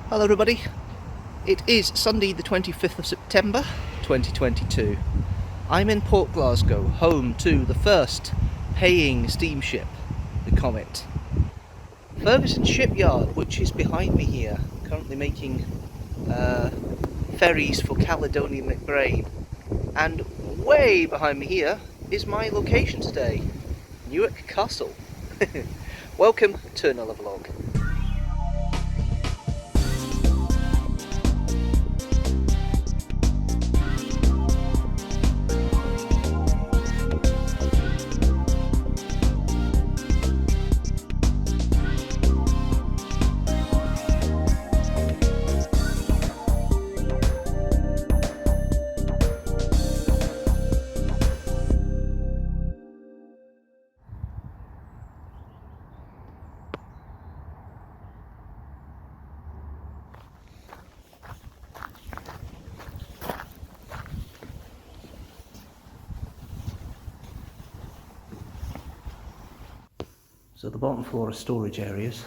Hello everybody, it is Sunday the 25th of September 2022. I'm in Port Glasgow, home to the first paying steamship, the Comet. Ferguson Shipyard, which is behind me here, currently making ferries for Caledonian McBrain. And way behind me here is my location today, Newark Castle. Welcome to another vlog. So the bottom floor are storage areas,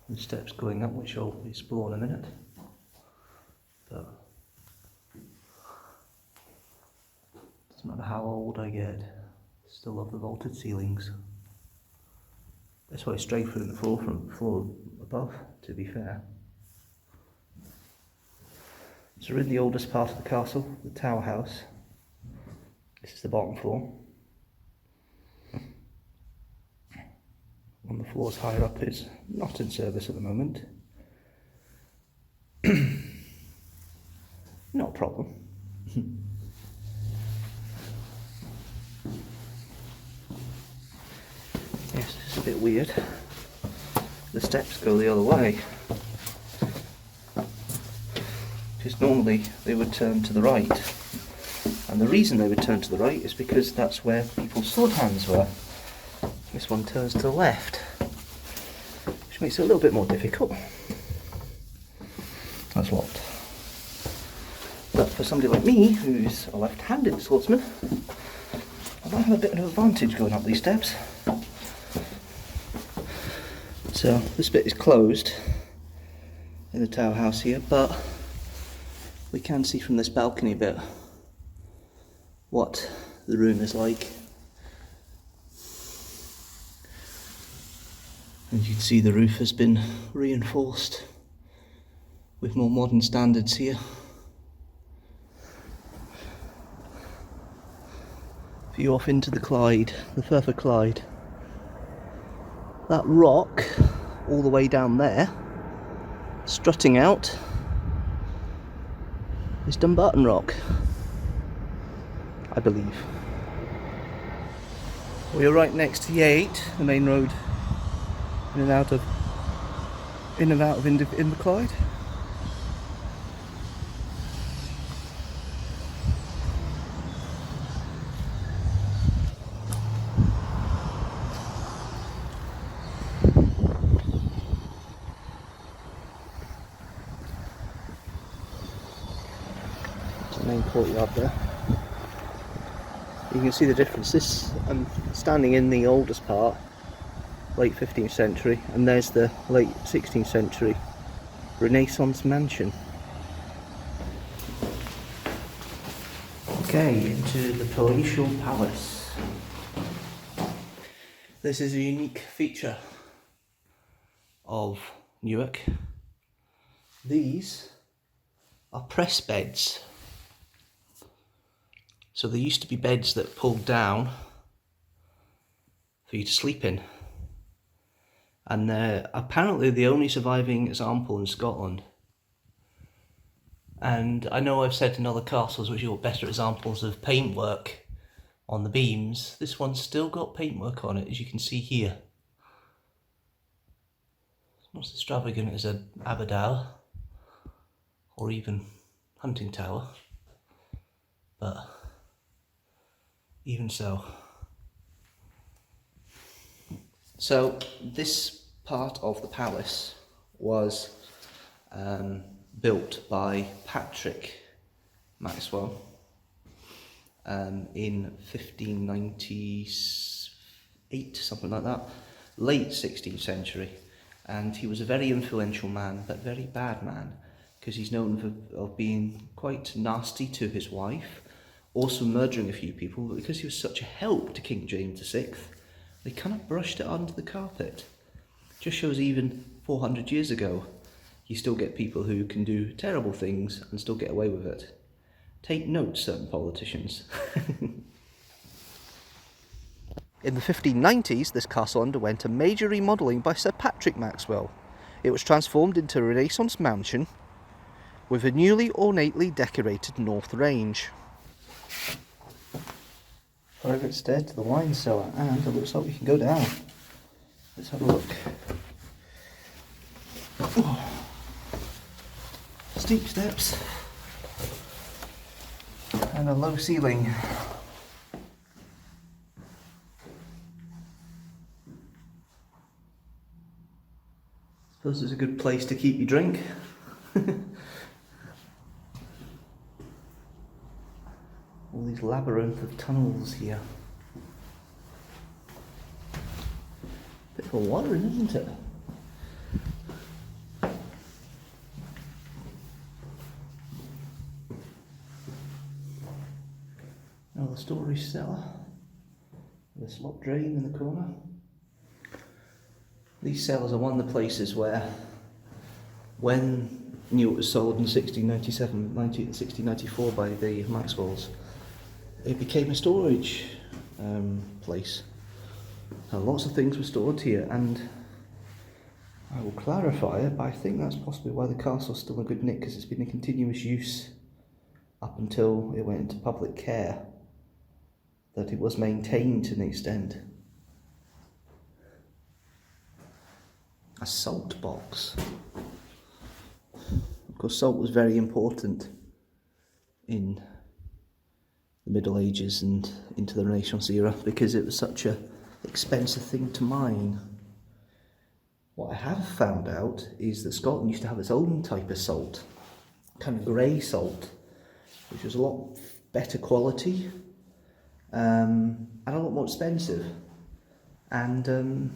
and steps going up, which I'll explore in a minute. But doesn't matter how old I get, still love the vaulted ceilings. That's why it's straight through the floor from the floor above, to be fair. So we're in the oldest part of the castle, the tower house. This is the bottom floor. On the floors higher up is not in service at the moment. Not a problem. Yes, it's a bit weird. The steps go the other way. Because normally they would turn to the right. And the reason they would turn to the right is because that's where people's sword hands were. This one turns to the left, which makes it a little bit more difficult. That's locked. But for somebody like me, who's a left-handed swordsman, I might have a bit of an advantage going up these steps. So this bit is closed in the tower house here, but we can see from this balcony bit what the room is like. As you can see, the roof has been reinforced with more modern standards here. View off into the Clyde, the Firth of Clyde. That rock, all the way down there, strutting out, is Dumbarton Rock, I believe. We are right next to the A8, the main road in and out of Inverclyde. It's the main courtyard there. You can see the difference. I'm standing in the oldest part, late 15th century, and there's the late 16th century Renaissance mansion. Okay, into the palatial palace. This is a unique feature of Newark. These are press beds. So there used to be beds that pulled down for you to sleep in. And they're apparently the only surviving example in Scotland. And I know I've said in other castles which are better examples of paintwork on the beams. This one's still got paintwork on it, as you can see here. It's not as extravagant as an Aberdale or even Hunting Tower, but even so. So this part of the palace was built by Patrick Maxwell in 1598, something like that, late 16th century. and he was a very influential man, but very bad man, because he's known of being quite nasty to his wife, also murdering a few people, but because he was such a help to King James VI, they kind of brushed it under the carpet. Just shows even 400 years ago, you still get people who can do terrible things and still get away with it. Take note, certain politicians. In the 1590s, this castle underwent a major remodelling by Sir Patrick Maxwell. It was transformed into a Renaissance mansion with a newly ornately decorated north range. Private stair to the wine cellar, and it looks like we can go down. Let's have a look. Oh. Steep steps and a low ceiling. Suppose it's a good place to keep your drink. All these labyrinth of tunnels here. Bit of water, isn't it? Another storage cellar with a slop drain in the corner. These cellars are one of the places where, when Newark was sold in 1694 by the Maxwells, it became a storage place. And lots of things were stored here, and I will clarify it, but I think that's possibly why the castle's still in good nick, because it's been in continuous use up until it went into public care, that it was maintained to an extent. A salt box. Of course, salt was very important in the Middle Ages and into the Renaissance era because it was such an expensive thing to mine. What I have found out is that Scotland used to have its own type of salt, kind of grey salt, which was a lot better quality and a lot more expensive. And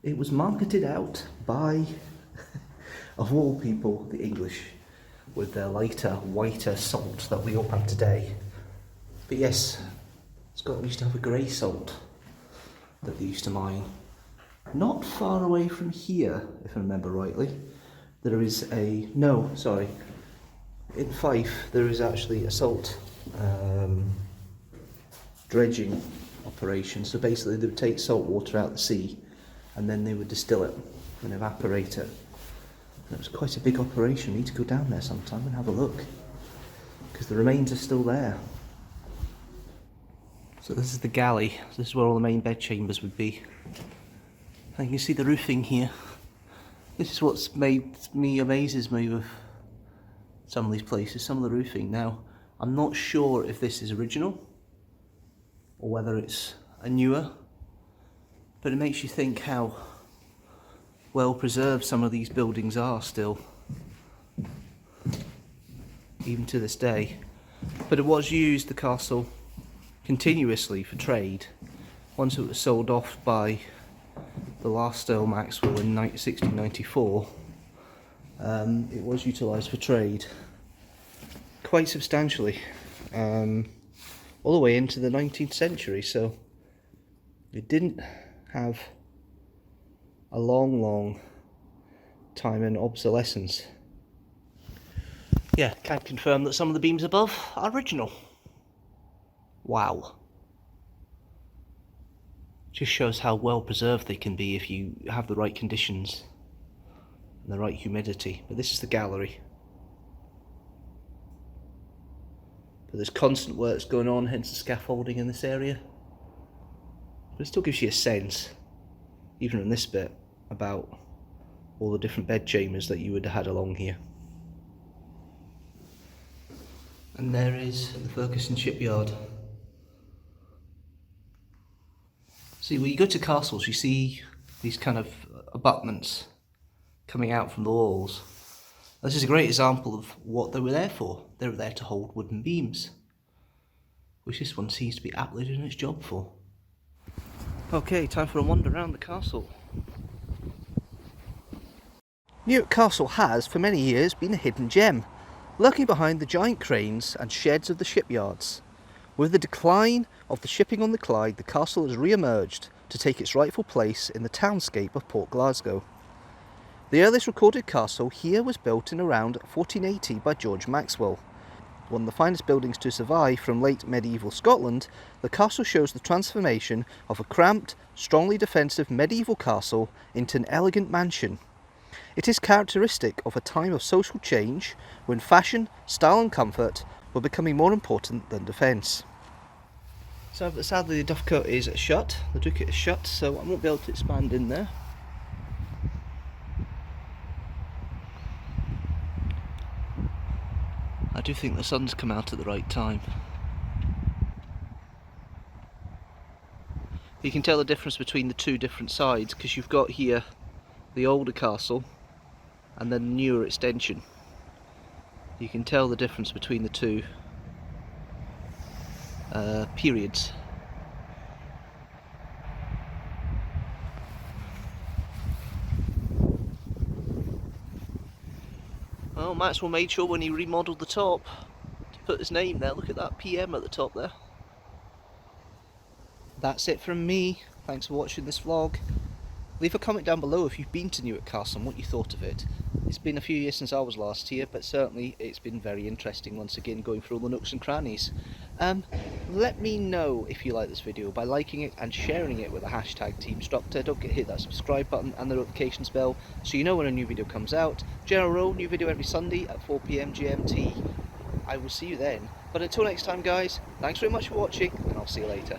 it was marketed out by, of all people, the English, with their lighter, whiter salt that we all have today. But yes, Scotland used to have a grey salt that they used to mine. Not far away from here, if I remember rightly, there is in Fife there is actually a salt dredging operation. So basically they would take salt water out of the sea and then they would distill it and evaporate it. And it was quite a big operation. You need to go down there sometime and have a look, because the remains are still there. So this is the galley. This is where all the main bed chambers would be. And you can see the roofing here. This is what's amazes me with some of these places, some of the roofing. Now, I'm not sure if this is original or whether it's a newer, but it makes you think how well preserved some of these buildings are still, even to this day. But it was used, the castle, continuously for trade. Once it was sold off by the last Earl Maxwell in 1694, it was utilised for trade quite substantially, all the way into the 19th century, so it didn't have a long time in obsolescence. Yeah, can confirm that some of the beams above are original. Wow. Just shows how well preserved they can be if you have the right conditions and the right humidity. But this is the gallery. But there's constant works going on, hence the scaffolding in this area. But it still gives you a sense, even in this bit, about all the different bed chambers that you would have had along here. And there is the Ferguson shipyard. See, when you go to castles, you see these kind of abutments coming out from the walls. This is a great example of what they were there for. They were there to hold wooden beams, which this one seems to be aptly doing its job for. Okay, time for a wander around the castle. Newark Castle has, for many years, been a hidden gem, lurking behind the giant cranes and sheds of the shipyards. With the decline of the shipping on the Clyde, the castle has re-emerged to take its rightful place in the townscape of Port Glasgow. The earliest recorded castle here was built in around 1480 by George Maxwell. One of the finest buildings to survive from late medieval Scotland, the castle shows the transformation of a cramped, strongly defensive medieval castle into an elegant mansion. It is characteristic of a time of social change when fashion, style and comfort were becoming more important than defence. So sadly the dovecote is shut, the ducat is shut, so I won't be able to expand in there. I do think the sun's come out at the right time. You can tell the difference between the two different sides because you've got here the older castle and then the newer extension. You can tell the difference between the two periods. Well, Maxwell made sure when he remodelled the top to put his name there. Look at that PM at the top there. That's it from me. Thanks for watching this vlog. Leave a comment down below if you've been to Newark Castle and what you thought of it. It's been a few years since I was last here, but certainly it's been very interesting once again going through all the nooks and crannies. Let me know if you like this video by liking it and sharing it with the hashtag teamstructor. Don't forget to hit that subscribe button and the notifications bell so you know when a new video comes out. General rule, new video every Sunday at 4 PM GMT. I will see you then. But until next time guys, thanks very much for watching and I'll see you later.